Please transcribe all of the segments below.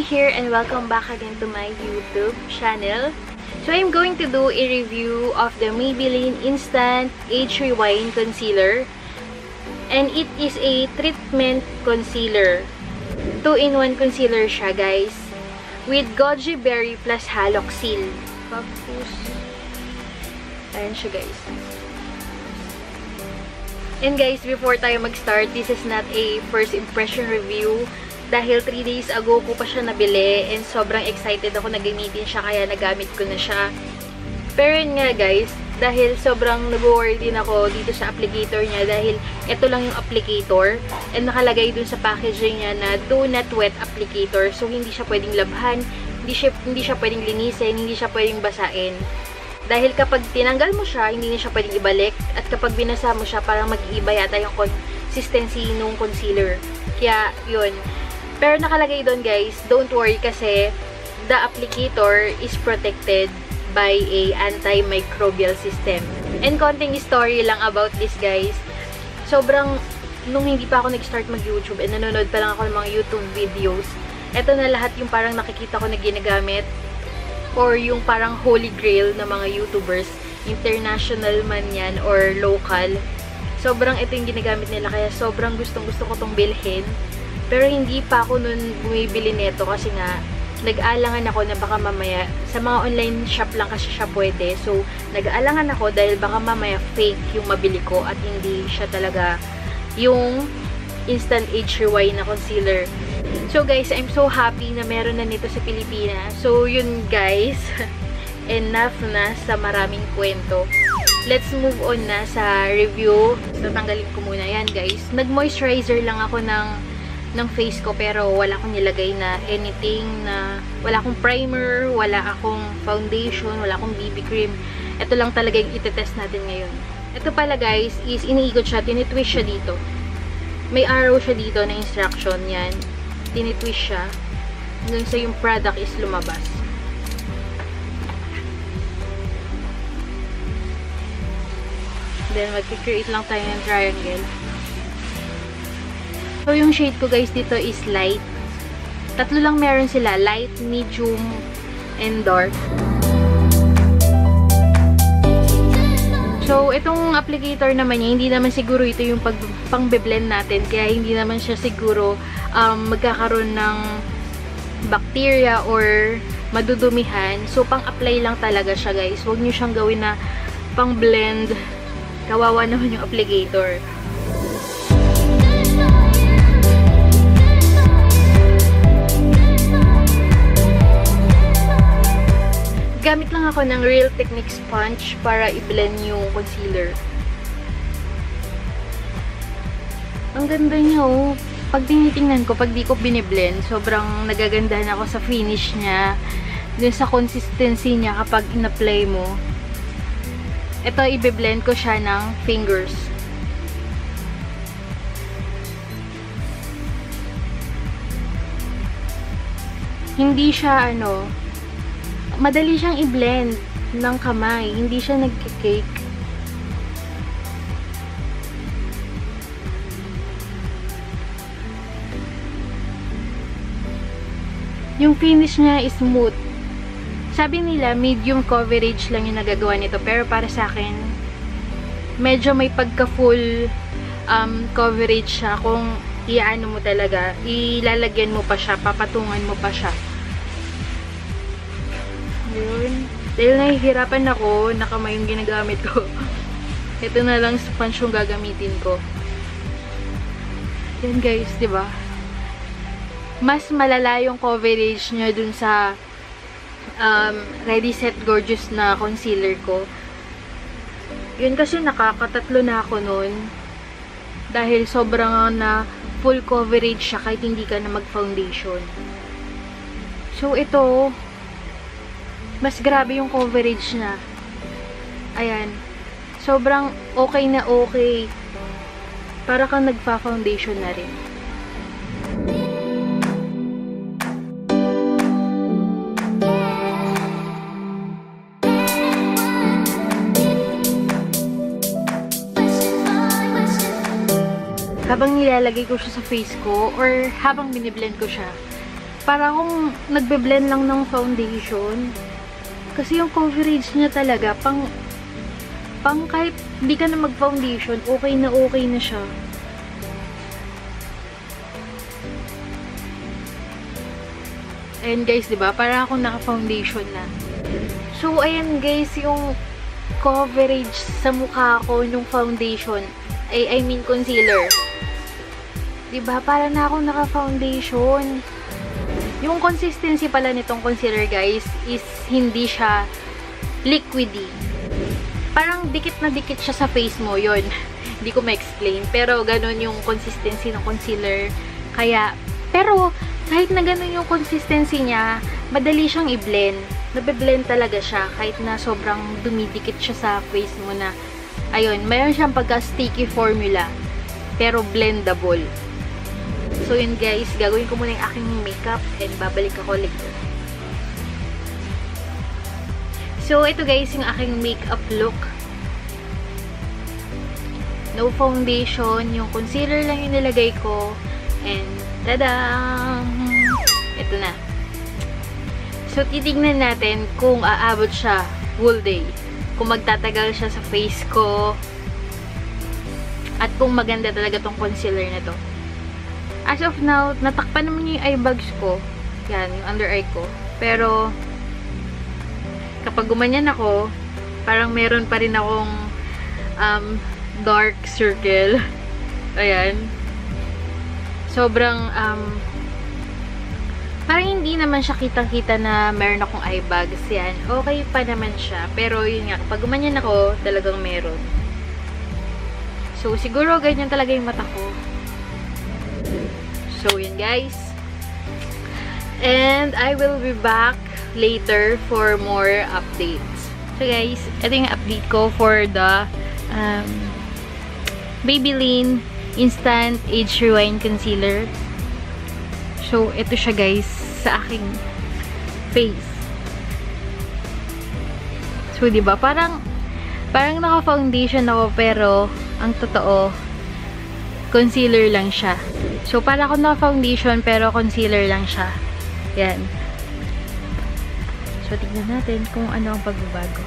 here and welcome back again to my YouTube channel. So I'm going to do a review of the Maybelline Instant Age Rewind Concealer. And it is a treatment concealer. 2-in-1 concealer siya, guys. With Goji Berry plus Haloxyl. Tapos, ayan siya, guys. And guys, before tayo mag-start, this is not a first impression review. Dahil 3 days ago ko pa siya nabili and sobrang excited ako na gamitin siya kaya nagamit ko na siya. Pero yun nga guys, dahil sobrang nag-worry din ako dito sa applicator niya dahil ito lang yung applicator and nakalagay dun sa packaging niya na do not wet applicator. So hindi siya pwedeng labhan, hindi siya pwedeng linisin, hindi siya pwedeng basain. Dahil kapag tinanggal mo siya, hindi na siya pwedeng ibalik at kapag binasa mo siya, parang mag-iiba yata yung consistency nung concealer. Kaya yun. Pero nakalagay doon guys, don't worry kasi the applicator is protected by a antimicrobial system. And konting story lang about this guys. Sobrang, nung hindi pa ako nag-start mag-YouTube and nanonood pa lang ako ng mga YouTube videos, eto na lahat yung parang nakikita ko na ginagamit or yung parang holy grail ng mga YouTubers, international man yan or local. Sobrang ito yung ginagamit nila kaya sobrang gustong-gusto ko tong bilhin. Pero hindi pa ako nun bumibili nito kasi nga nag-aalangan ako na baka mamaya sa mga online shop lang kasi siya pwede. So, nag-aalangan ako dahil baka mamaya fake yung mabili ko at hindi siya talaga yung Instant Age Rewind na concealer. So, guys, I'm so happy na meron na nito sa Pilipinas. So, yun guys. Enough na sa maraming kwento. Let's move on na sa review. So, tanggalin ko muna. Yan guys. Nag-moisturizer lang ako ng face ko pero wala akong nilagay na anything na wala akong primer, wala akong foundation, wala akong BB cream. Ito lang talaga yung itetest natin ngayon. Ito pala guys is iniikot siya, tinitwist siya dito. May arrow siya dito na instruction yan. Tinitwist siya hanggang sa yung product is lumabas. Then mag-create lang tayo ng triangle. So, yung shade ko guys dito is light. Tatlo lang meron sila. Light, medium, and dark. So, itong applicator naman niya, hindi naman siguro ito yung pang-blend natin. Kaya hindi naman siya siguro magkakaroon ng bacteria or madudumihan. So, pang-apply lang talaga siya guys. Huwag nyo siyang gawin na pang-blend. Kawawa naman yung applicator. Gamit lang ako ng Real Technique sponge para i-blend yung concealer. Ang ganda niya oh. Pag tinitingnan ko, pag di ko biniblend, sobrang nagagandahan ako sa finish niya. Dun sa consistency niya kapag in-apply mo. Ito, i-blend ko siya ng fingers. Hindi siya madali siyang i-blend ng kamay. Hindi siya nagki-cake. Yung finish niya is smooth. Sabi nila, medium coverage lang yung nagagawa nito. Pero para sa akin, medyo may pagka-full coverage siya. Kung iano mo talaga, ilalagyan mo pa siya, papatungan mo pa siya. Yun. Dahil nahihirapan ako, nakamay yung ginagamit ko. Ito na lang sponge yung gagamitin ko. Yan guys, diba? Mas malala yung coverage niya dun sa Ready Set Gorgeous na concealer ko. Yun kasi nakakatatlo na ako nun. Dahil sobrang na full coverage siya kahit hindi ka na mag-foundation. So ito, mas grabe yung coverage na. Ayan. Sobrang okay na okay. Para kang nagpa-foundation na rin. Habang nilalagay ko siya sa face ko or habang biniblend ko siya, para akong nagbe-blend lang ng foundation. Kasi yung coverage niya talaga, pang kahit hindi ka na mag-foundation, okay na siya. Ayan guys, diba? Para akong naka-foundation na. So, ayan guys, yung coverage sa mukha ko nung foundation, I mean concealer. Diba? Para na akong naka-foundation. Yung consistency pala nitong concealer, guys, is hindi siya liquidy. Parang dikit na dikit siya sa face mo, yun. Hindi ko ma-explain. Pero, ganun yung consistency ng concealer. Kaya, pero, kahit na ganun yung consistency niya, madali siyang i-blend. Nabe-blend talaga siya, kahit na sobrang dumidikit siya sa face mo na, ayun, mayroon siyang pagka-sticky formula. Pero, blendable. So, yun guys, gagawin ko muna yung aking makeup and babalik ako later. So, ito guys, yung aking makeup look. No foundation, yung concealer lang yung nilagay ko. And, tada! Ito na. So, titignan natin kung aabot siya whole day. Kung magtatagal siya sa face ko. At kung maganda talaga tong concealer na to. As of now, natakpan naman yung eye bags ko. Yan, yung under eye ko. Pero, kapag gumanyan ako, parang meron pa rin akong dark circle. Ayan. Sobrang, parang hindi naman siya kitang-kita na meron akong eye bags. Yan. Okay pa naman siya. Pero, yun nga, kapag gumanyan ako, talagang meron. So, siguro ganyan talaga yung mata ko. So, yun guys. And I will be back later for more updates. So, guys, ito yung update ko for the Maybelline Instant Age Rewind Concealer. So, ito siya guys sa aking face. So, diba? Parang naka-foundation ako pero ang totoo, concealer lang siya. So, para ako naka-foundation pero concealer lang siya. Yan. So, tignan natin kung ano ang pagbabago.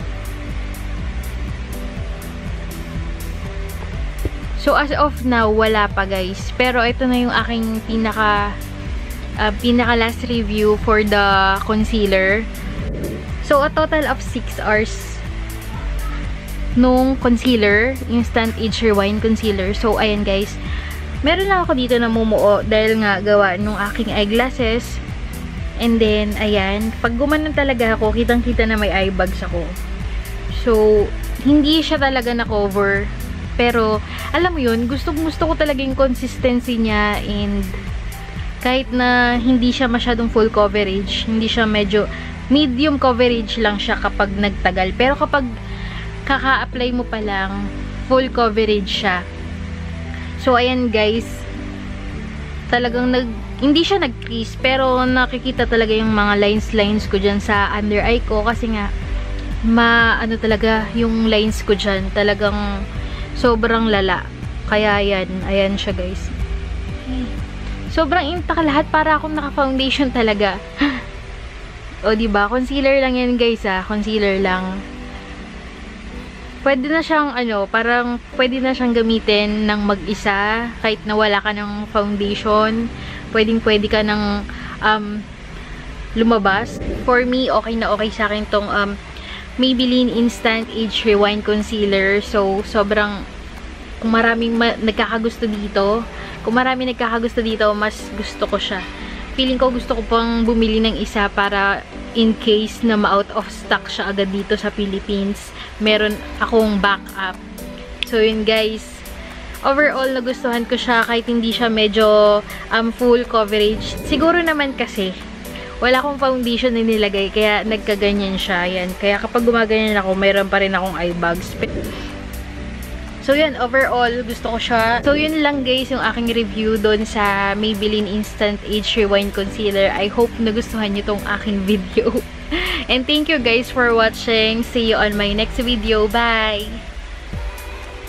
So, as of now, wala pa guys. Pero, ito na yung aking pinaka last review for the concealer. So, a total of 6 hours nung concealer, Instant Age Rewind Concealer. So, ayan guys. Meron lang ako dito na mumuo dahil nga gawa nung aking eyeglasses. And then, ayan. Pag gumanon talaga ako, kitang-kita na may eye bags ako. So, hindi siya talaga na-cover. Pero, alam mo yun, gusto ko talaga yung consistency niya and kahit na hindi siya masyadong full coverage, hindi siya medyo medium coverage lang siya kapag nagtagal. Pero kapag kaka-apply mo pa lang, full coverage siya. So, ayan guys. Talagang hindi siya nag-crease, pero nakikita talaga yung mga lines ko dyan sa under eye ko. Kasi nga, ano talaga, yung lines ko dyan, talagang sobrang lala. Kaya yan, ayan siya guys. Sobrang intact lahat, para akong naka-foundation talaga. O, diba? Concealer lang yan guys concealer lang. Pwede na siyang, parang pwede na siyang gamitin ng mag-isa, kahit na wala ka ng foundation. Pwede ka ng lumabas. For me, okay na okay sa akin tong Maybelline Instant Age Rewind Concealer. So, sobrang, kung maraming nagkakagusto dito, mas gusto ko siya. Feeling ko gusto ko pang bumili ng isa para in case na ma-out of stock siya agad dito sa Philippines. Meron akong backup. So, yun guys. Overall, nagustuhan ko siya kahit hindi siya medyo full coverage. Siguro naman kasi, wala akong foundation na nilagay, kaya nagkaganyan siya. Yan. Kaya kapag gumaganyan ako, mayroon pa rin akong eye bags. So, yun. Overall, gusto ko siya. So, yun lang guys yung aking review doon sa Maybelline Instant Age Rewind Concealer. I hope nagustuhan nyo tong aking video. And thank you guys for watching. See you on my next video. Bye!